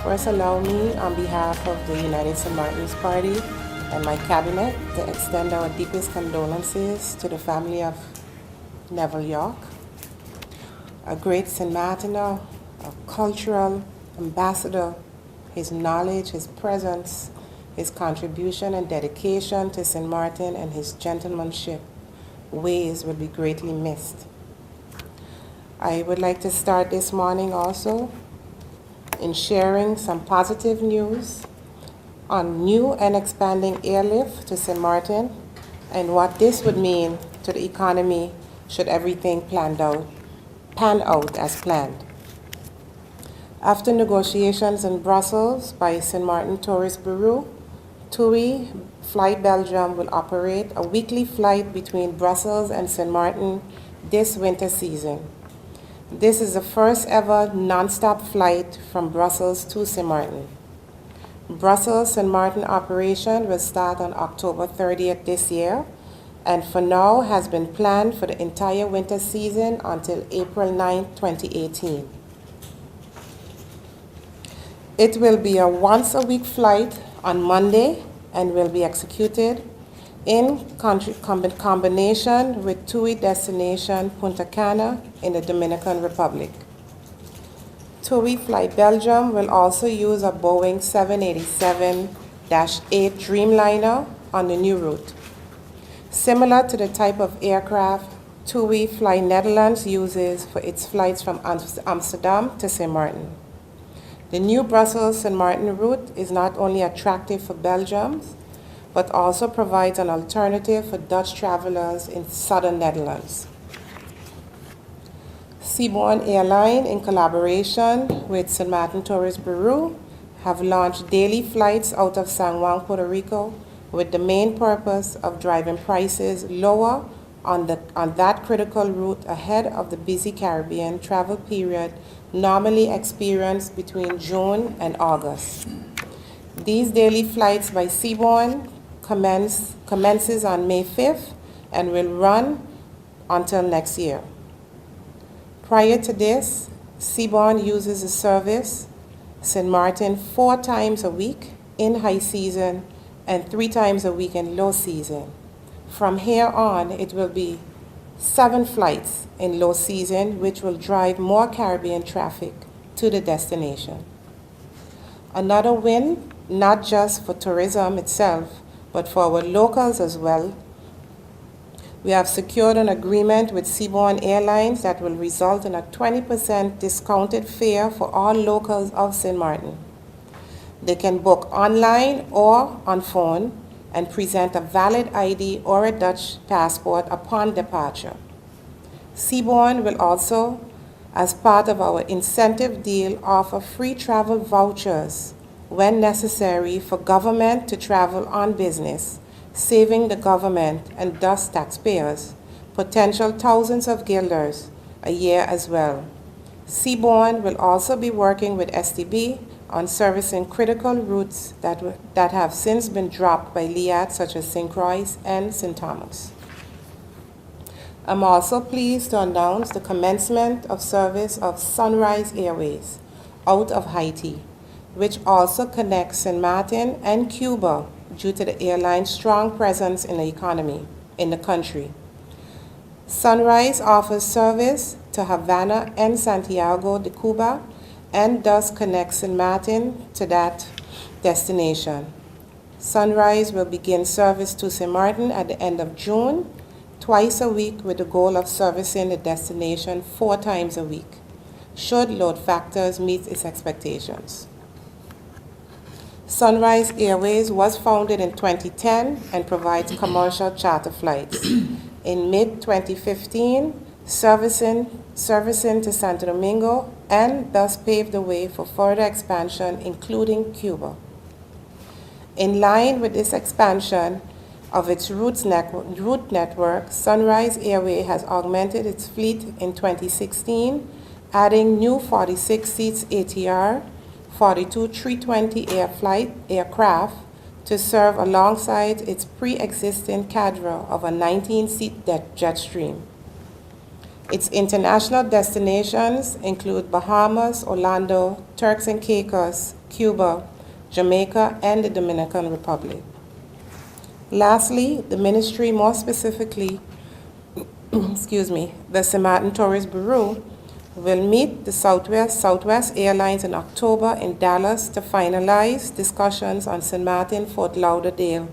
First, allow me, on behalf of the United St. Martin's Party and my cabinet, to extend our deepest condolences to the family of Neville York, a great St. Martiner, a cultural ambassador. His knowledge, his presence, his contribution and dedication to St. Martin and his gentlemanship ways will be greatly missed. I would like to start this morning also in sharing some positive news on new and expanding airlift to St. Martin and what this would mean to the economy should everything pan out as planned. After negotiations in Brussels by St. Martin Tourist Bureau, TUI Fly Belgium will operate a weekly flight between Brussels and St. Martin this winter season. This is the first ever non-stop flight from Brussels to St. Martin. Brussels-St. Martin operation will start on October 30th this year, and for now has been planned for the entire winter season until April 9, 2018. It will be a once-a-week flight on Monday and will be executed in combination with TUI destination Punta Cana in the Dominican Republic. TUI Fly Belgium will also use a Boeing 787-8 Dreamliner on the new route. Similar to the type of aircraft TUI Fly Netherlands uses for its flights from Amsterdam to St. Martin. The new Brussels-St. Martin route is not only attractive for Belgians, but also provides an alternative for Dutch travelers in southern Netherlands. Seabourn Airline, in collaboration with St. Martin Tourist Bureau, have launched daily flights out of San Juan, Puerto Rico, with the main purpose of driving prices lower on that critical route ahead of the busy Caribbean travel period normally experienced between June and August. These daily flights by Seabourn commences on May 5th and will run until next year. Prior to this, Seabourn uses the service St. Martin 4 times a week in high season and 3 times a week in low season. From here on, it will be 7 flights in low season, which will drive more Caribbean traffic to the destination. Another win, not just for tourism itself, but for our locals as well. We have secured an agreement with Seabourn Airlines that will result in a 20% discounted fare for all locals of St. Martin. They can book online or on phone and present a valid ID or a Dutch passport upon departure. Seabourn will also, as part of our incentive deal, offer free travel vouchers when necessary for government to travel on business, saving the government and thus taxpayers potential thousands of guilders a year as well. Seabourn will also be working with STB on servicing critical routes that have since been dropped by LIAT, such as St. Croix and St. Thomas. I'm also pleased to announce the commencement of service of Sunrise Airways out of Haiti, which also connects St. Martin and Cuba due to the airline's strong presence in the economy in the country. Sunrise offers service to Havana and Santiago de Cuba and thus connects St. Martin to that destination. Sunrise will begin service to St. Martin at the end of June, twice a week, with the goal of servicing the destination 4 times a week, should load factors meet its expectations. Sunrise Airways was founded in 2010 and provides commercial charter flights. In mid-2015, servicing to Santo Domingo, and thus paved the way for further expansion, including Cuba. In line with this expansion of its route network, Sunrise Airway has augmented its fleet in 2016, adding new 46 seats ATR, 42 320 aircraft to serve alongside its pre-existing cadre of a 19-seat Jetstream. Its international destinations include Bahamas, Orlando, Turks and Caicos, Cuba, Jamaica, and the Dominican Republic. Lastly, the ministry, more specifically, the Semattan Tourist Bureau, will meet the Southwest Airlines in October in Dallas to finalize discussions on St. Martin-Fort Lauderdale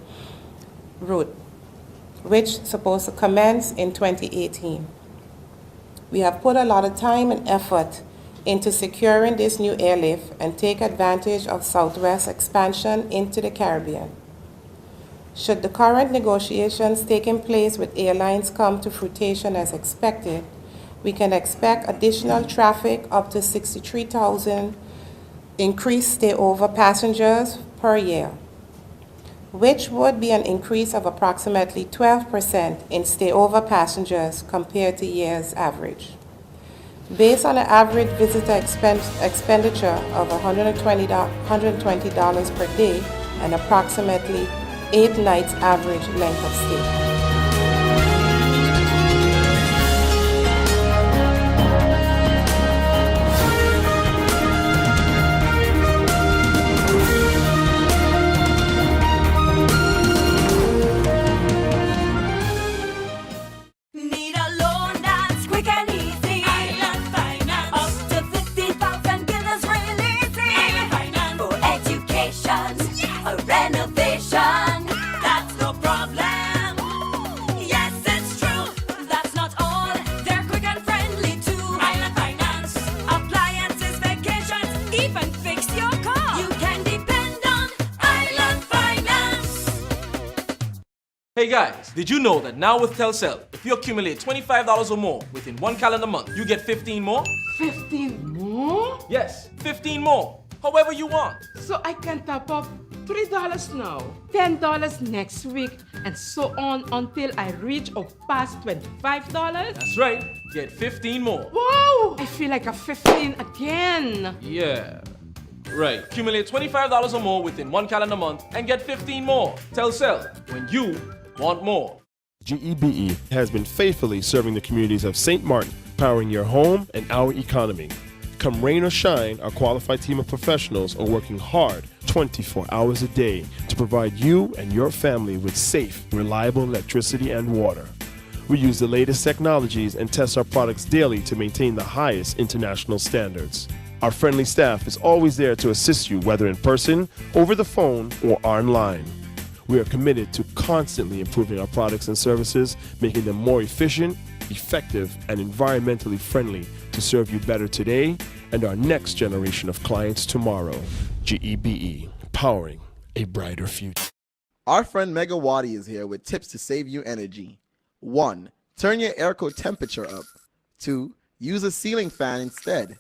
route, which is supposed to commence in 2018. We have put a lot of time and effort into securing this new airlift and take advantage of Southwest expansion into the Caribbean. Should the current negotiations taking place with airlines come to fruition as expected, we can expect additional traffic up to 63,000 increased stayover passengers per year, which would be an increase of approximately 12% in stayover passengers compared to year's average. Based on an average visitor expenditure of $120 per day and approximately 8 nights average length of stay. Hey guys, did you know that now with Telcel, if you accumulate $25 or more within 1 calendar month, you get 15 more? 15 more? Yes, 15 more, however you want. So I can top up $3 now, $10 next week, and so on until I reach or pass $25? That's right, get 15 more. Wow! I feel like a 15 again. Yeah, right. Accumulate $25 or more within 1 calendar month and get 15 more. Telcel, when you want more. GEBE has been faithfully serving the communities of St. Martin, powering your home and our economy. Come rain or shine, our qualified team of professionals are working hard 24 hours a day to provide you and your family with safe, reliable electricity and water. We use the latest technologies and test our products daily to maintain the highest international standards. Our friendly staff is always there to assist you, whether in person, over the phone, or online. We are committed to constantly improving our products and services, making them more efficient, effective, and environmentally friendly to serve you better today and our next generation of clients tomorrow. GEBE, powering a brighter future. Our friend Megawati is here with tips to save you energy. 1. Turn your airco temperature up. 2. Use a ceiling fan instead.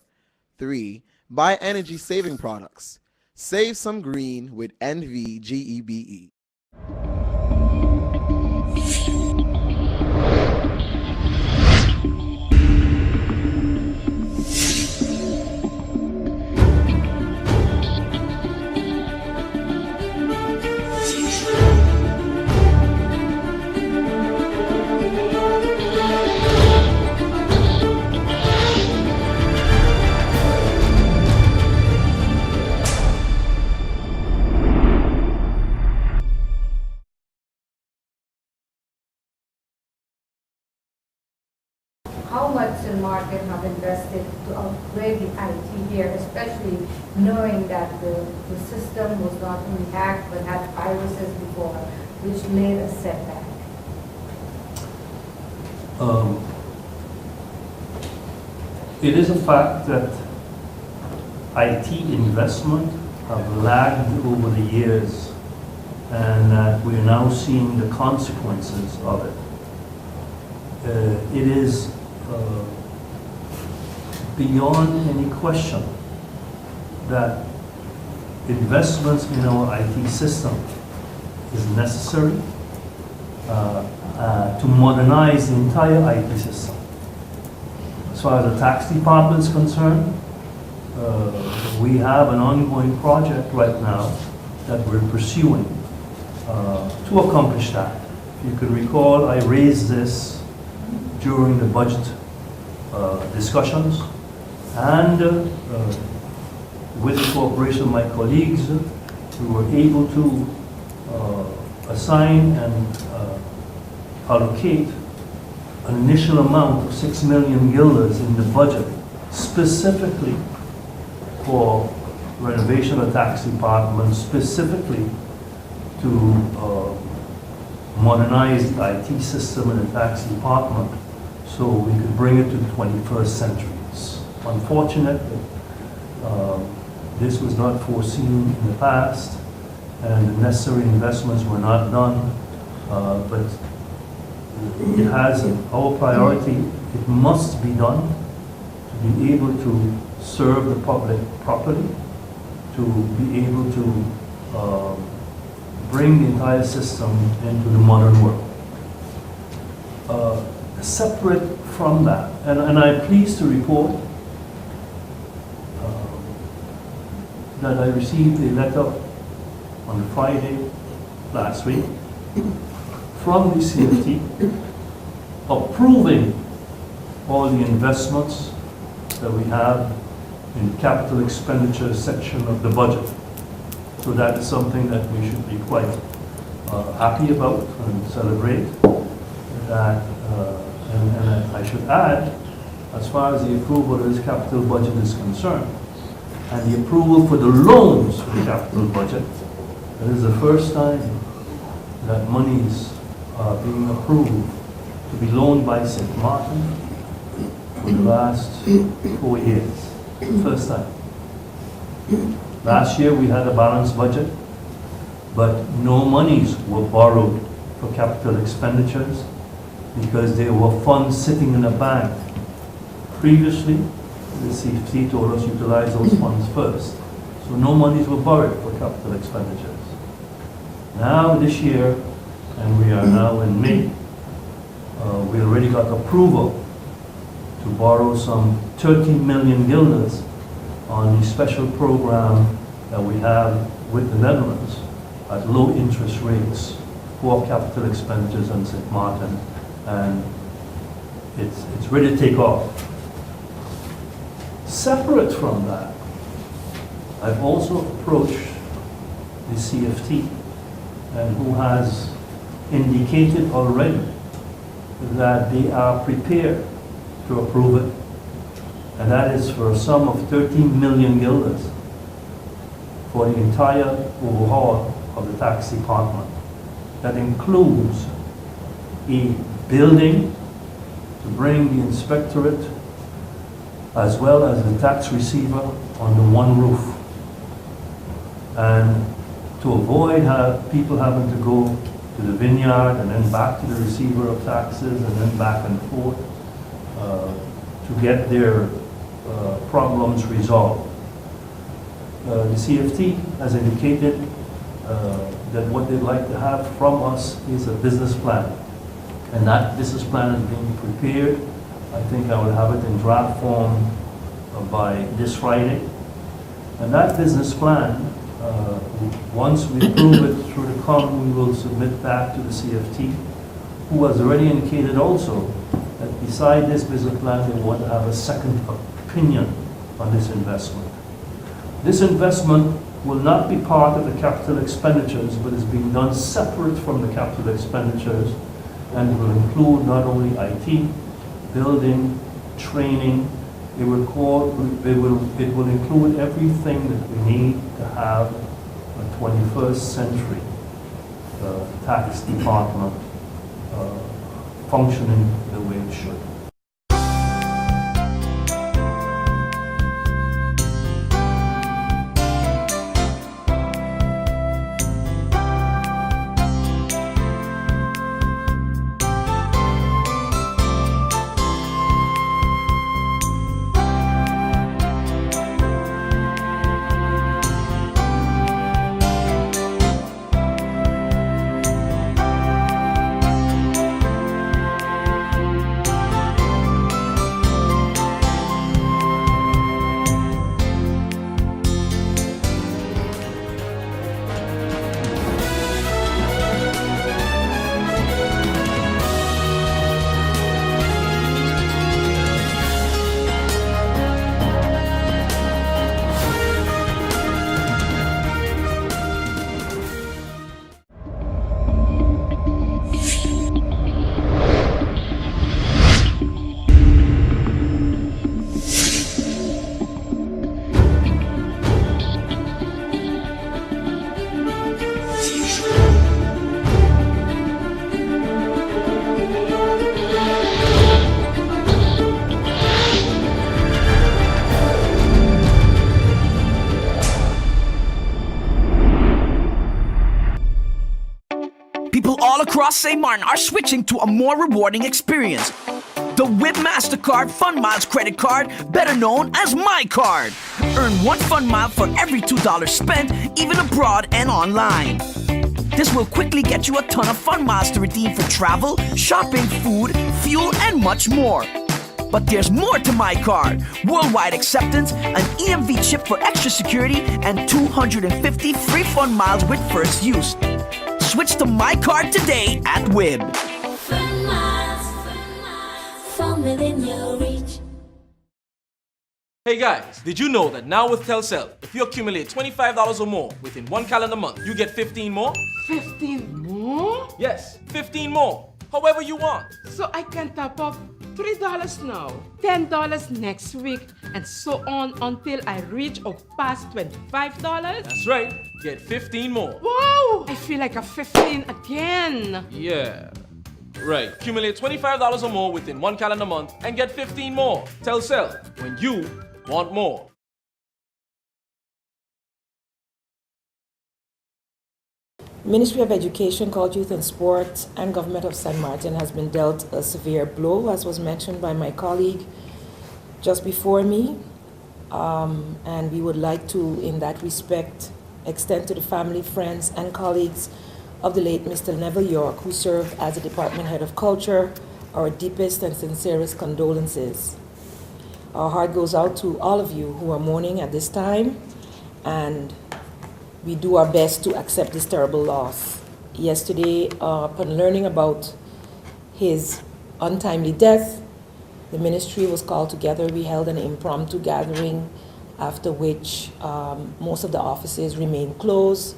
3. Buy energy-saving products. Save some green with NVGEBE. How much the market have invested to upgrade the IT here, especially knowing that the system was not only hacked but had viruses before, which made a setback? It is a fact that IT investment have lagged over the years, and that we're now seeing the consequences of it. It is beyond any question that investments in our IT system is necessary to modernize the entire IT system. As far as the tax department is concerned, we have an ongoing project right now that we're pursuing to accomplish that. If you could recall, I raised this during the budget discussions, and with the cooperation of my colleagues, we were able to assign and allocate an initial amount of 6 million guilders in the budget specifically for renovation of tax department, specifically to modernize the IT system in the tax department so we could bring it to the 21st century. It's unfortunate that this was not foreseen in the past and the necessary investments were not done, but it has our priority. It must be done to be able to serve the public properly, to be able to bring the entire system into the modern world. Separate from that, and I'm pleased to report that I received a letter on Friday last week from the CFT approving all the investments that we have in the capital expenditure section of the budget. So that is something that we should be quite happy about and celebrate. That, and I should add, as far as the approval of this capital budget is concerned, and the approval for the loans for the capital budget, it is the first time that monies are being approved to be loaned by St. Martin for the last 4 years. First time. Last year we had a balanced budget, but no monies were borrowed for capital expenditures because there were funds sitting in a bank. Previously, the CFC told us utilize those funds first. So no monies were borrowed for capital expenditures. Now this year, and we are now in May, we already got approval to borrow some 30 million guilders on the special program that we have with the Netherlands at low interest rates for capital expenditures on St. Martin, and it's ready to take off. Separate from that, I've also approached the CFT, and who has indicated already that they are prepared to approve it, and that is for a sum of 13 million guilders for the entire overhaul of the tax department. That includes a building to bring the inspectorate as well as the tax receiver under one roof, and to avoid people having to go to the vineyard and then back to the receiver of taxes and then back and forth to get their problems resolved. The CFT has indicated that what they'd like to have from us is a business plan, and that business plan is being prepared. I think I will have it in draft form by this Friday, and that business plan, once we approve it through the COM, we will submit back to the CFT, who has already indicated also that beside this business plan, they want to have a second opinion on this investment. This investment will not be part of the capital expenditures, but is being done separate from the capital expenditures, and will include not only IT, building, training. It will include everything that we need to have a 21st century tax department functioning the way it should. all across St. Martin are switching to a more rewarding experience. The WIB MasterCard Fun Miles credit card, better known as My Card. Earn 1 Fun Mile for every $2 spent, even abroad and online. This will quickly get you a ton of Fun Miles to redeem for travel, shopping, food, fuel, and much more. But there's more to My Card. Worldwide acceptance, an EMV chip for extra security, and 250 free Fun Miles with first use. Switch to My Card today at WIB. Fun miles from within your reach. Hey guys, did you know that now with Telcel, if you accumulate $25 or more within 1 calendar month, you get 15 more? 15 more? Yes, 15 more. However you want. So I can top up $3 now, $10 next week, and so on until I reach or pass $25? That's right. Get 15 more. Wow! I feel like a 15 again. Yeah. Right. Accumulate $25 or more within 1 calendar month and get 15 more. Telcel, when you want more. Ministry of Education, Culture, Youth and Sport and Government of St. Martin has been dealt a severe blow, as was mentioned by my colleague just before me. And we would like to, in that respect, extend to the family, friends, and colleagues of the late Mr. Neville York, who served as the Department Head of Culture, our deepest and sincerest condolences. Our heart goes out to all of you who are mourning at this time, and we do our best to accept this terrible loss. Yesterday, upon learning about his untimely death, the ministry was called together. We held an impromptu gathering, after which most of the offices remained closed,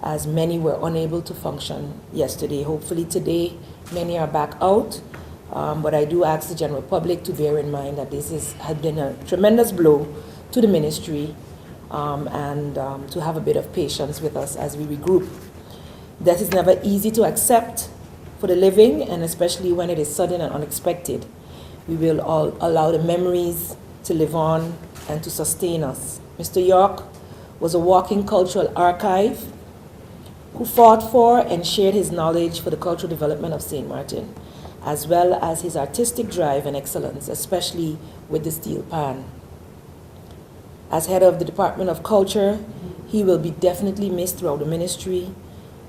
as many were unable to function yesterday. Hopefully today, many are back out, but I do ask the general public to bear in mind that this had been a tremendous blow to the ministry, and to have a bit of patience with us as we regroup. Death is never easy to accept for the living, and especially when it is sudden and unexpected. We will all allow the memories to live on and to sustain us. Mr. York was a walking cultural archive who fought for and shared his knowledge for the cultural development of St. Martin, as well as his artistic drive and excellence, especially with the steel pan. As head of the Department of Culture, he will be definitely missed throughout the ministry.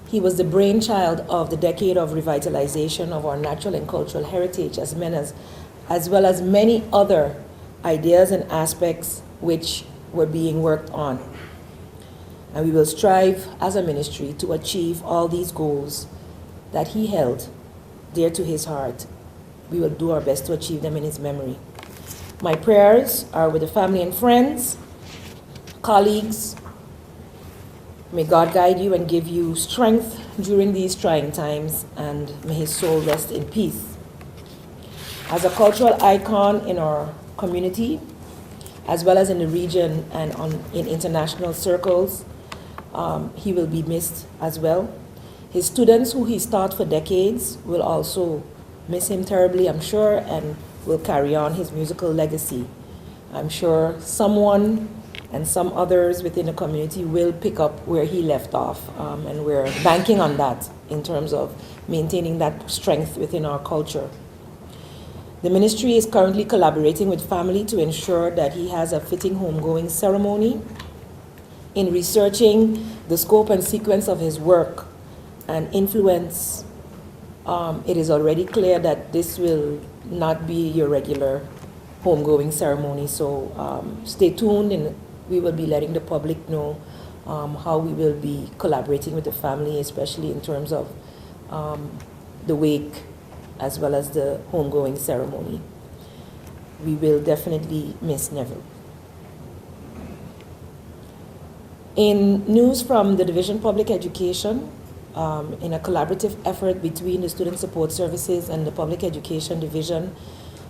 He was the brainchild of the decade of revitalization of our natural and cultural heritage, as well as many other ideas and aspects which were being worked on. And we will strive as a ministry to achieve all these goals that he held dear to his heart. We will do our best to achieve them in his memory. My prayers are with the family and friends, colleagues. May God guide you and give you strength during these trying times, and may his soul rest in peace. As a cultural icon in our community, as well as in the region and in international circles, he will be missed as well. His students, who he's taught for decades, will also miss him terribly, I'm sure, and will carry on his musical legacy. I'm sure someone and some others within the community will pick up where he left off, and we're banking on that in terms of maintaining that strength within our culture. The ministry is currently collaborating with family to ensure that he has a fitting homegoing ceremony. In researching the scope and sequence of his work and influence, it is already clear that this will not be your regular homegoing ceremony. So stay tuned, and we will be letting the public know how we will be collaborating with the family, especially in terms of the wake as well as the homegoing ceremony. We will definitely miss Neville. In news from the Division of Public Education, in a collaborative effort between the Student Support Services and the Public Education Division,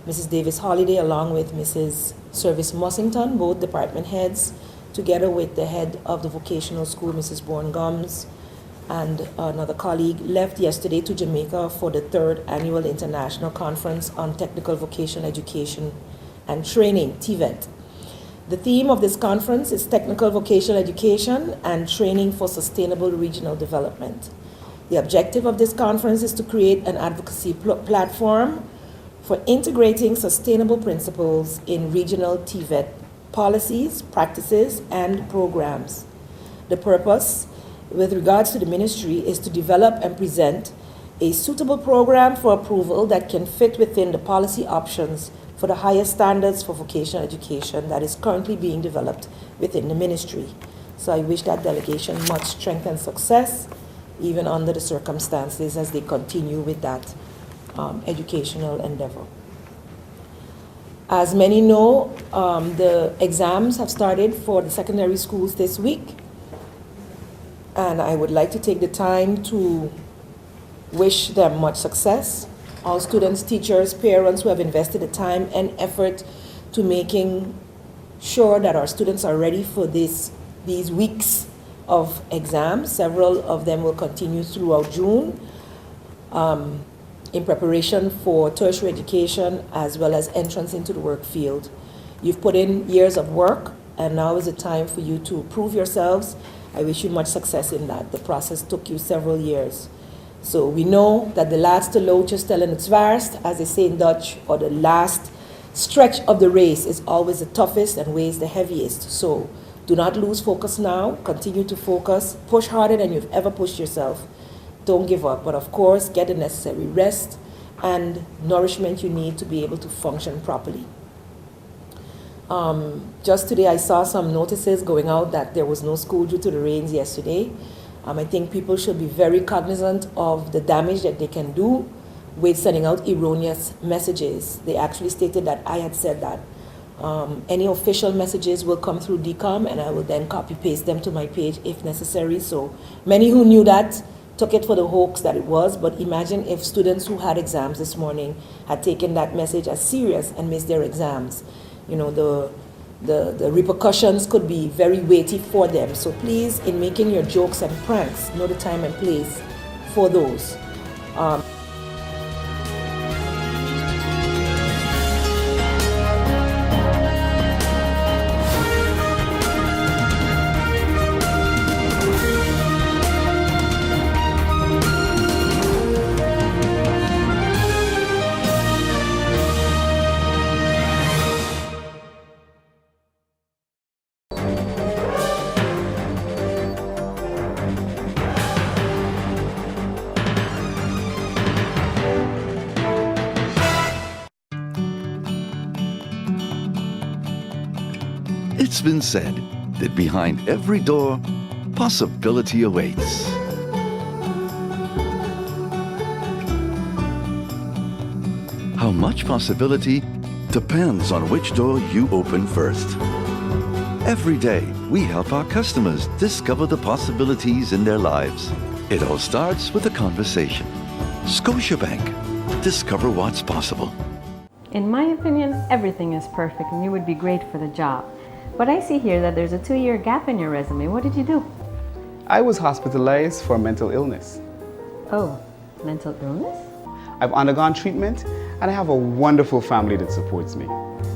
Mrs. Davis Holiday, along with Mrs. Service Mussington, both department heads, together with the head of the vocational school, Mrs. Bourne Gums, and another colleague, left yesterday to Jamaica for the 3rd Annual International Conference on Technical Vocational Education and Training, TVET. The theme of this conference is Technical Vocational Education and Training for Sustainable Regional Development. The objective of this conference is to create an advocacy platform for integrating sustainable principles in regional TVET policies, practices, and programs. The purpose, with regards to the ministry, is to develop and present a suitable program for approval that can fit within the policy options for the highest standards for vocational education that is currently being developed within the ministry. So I wish that delegation much strength and success, even under the circumstances as they continue with that educational endeavor. As many know, the exams have started for the secondary schools this week, and I would like to take the time to wish them much success. All students, teachers, parents who have invested the time and effort to making sure that our students are ready for these weeks of exams. Several of them will continue throughout June in preparation for tertiary education as well as entrance into the work field. You've put in years of work, and now is the time for you to prove yourselves. I wish you much success in that. The process took you several years. So we know that the laatste loodjes tellen het zwaarst, as they say in Dutch, or the last stretch of the race is always the toughest and weighs the heaviest. So do not lose focus now. Continue to focus. Push harder than you've ever pushed yourself. Don't give up. But of course, get the necessary rest and nourishment you need to be able to function properly. Just today I saw some notices going out that there was no school due to the rains yesterday. I think people should be very cognizant of the damage that they can do with sending out erroneous messages. They actually stated that I had said that. Any official messages will come through DCOM, and I will then copy-paste them to my page if necessary. So many who knew that took it for the hoax that it was, but imagine if students who had exams this morning had taken that message as serious and missed their exams. You know, the repercussions could be very weighty for them. So please, in making your jokes and pranks, know the time and place for those. It's been said that behind every door, possibility awaits. How much possibility depends on which door you open first. Every day, we help our customers discover the possibilities in their lives. It all starts with a conversation. Scotiabank. Discover what's possible. In my opinion, everything is perfect and you would be great for the job. But I see here that there's a 2-year gap in your resume. What did you do? I was hospitalized for mental illness. Oh, mental illness? I've undergone treatment and I have a wonderful family that supports me.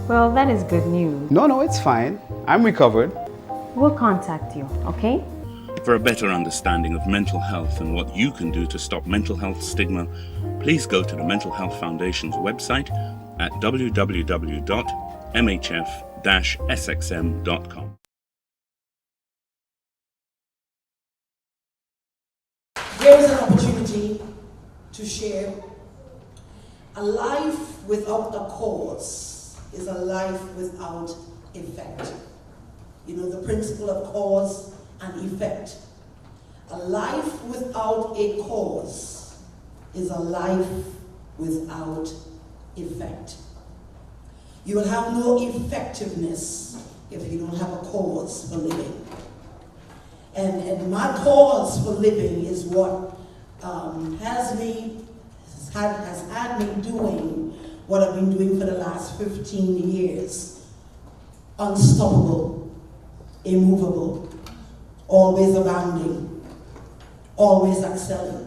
Well, that is good news. No, it's fine. I'm recovered. We'll contact you, okay? For a better understanding of mental health and what you can do to stop mental health stigma, please go to the Mental Health Foundation's website at www.mhf-sxm.com. There is an opportunity to share. A life without a cause is a life without effect. You know, the principle of cause and effect. A life without a cause is a life without effect. You will have no effectiveness if you don't have a cause for living. And my cause for living is what has had me doing what I've been doing for the last 15 years. Unstoppable, immovable, always abounding, always excelling.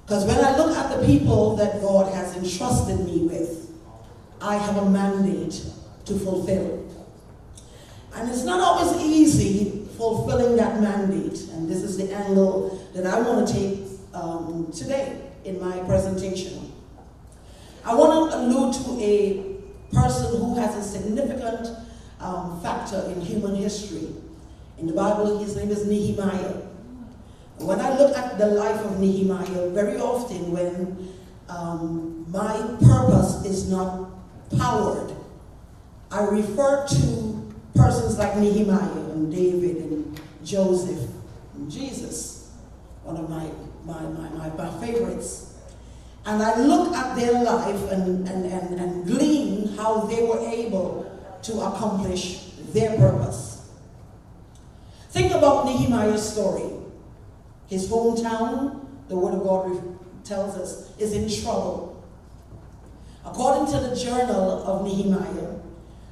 Because when I look at the people that God has entrusted me with, I have a mandate to fulfill. And it's not always easy fulfilling that mandate. And this is the angle that I want to take today in my presentation. I want to allude to a person who has a significant factor in human history. In the Bible, his name is Nehemiah. When I look at the life of Nehemiah, very often when my purpose is not powered, I refer to persons like Nehemiah and David and Joseph and Jesus, one of my favorites. And I look at their life and glean how they were able to accomplish their purpose. Think about Nehemiah's story. His hometown, the Word of God tells us, is in trouble. According to the journal of Nehemiah,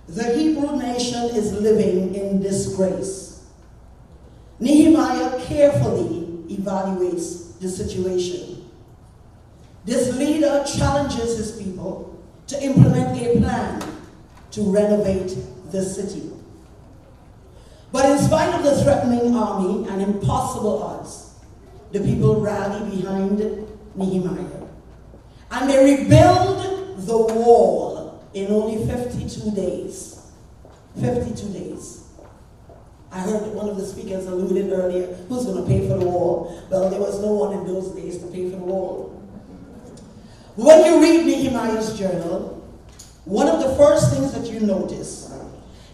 the Hebrew nation is living in disgrace. Nehemiah carefully evaluates the situation. This leader challenges his people to implement a plan to renovate the city. But in spite of the threatening army and impossible odds, the people rally behind Nehemiah. And they rebuild the wall in only 52 days. 52 days. I heard one of the speakers alluded earlier, who's going to pay for the wall? Well, there was no one in those days to pay for the wall. When you read Nehemiah's journal, one of the first things that you notice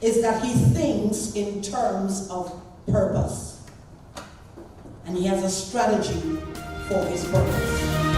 is that he thinks in terms of purpose. And he has a strategy for his purpose.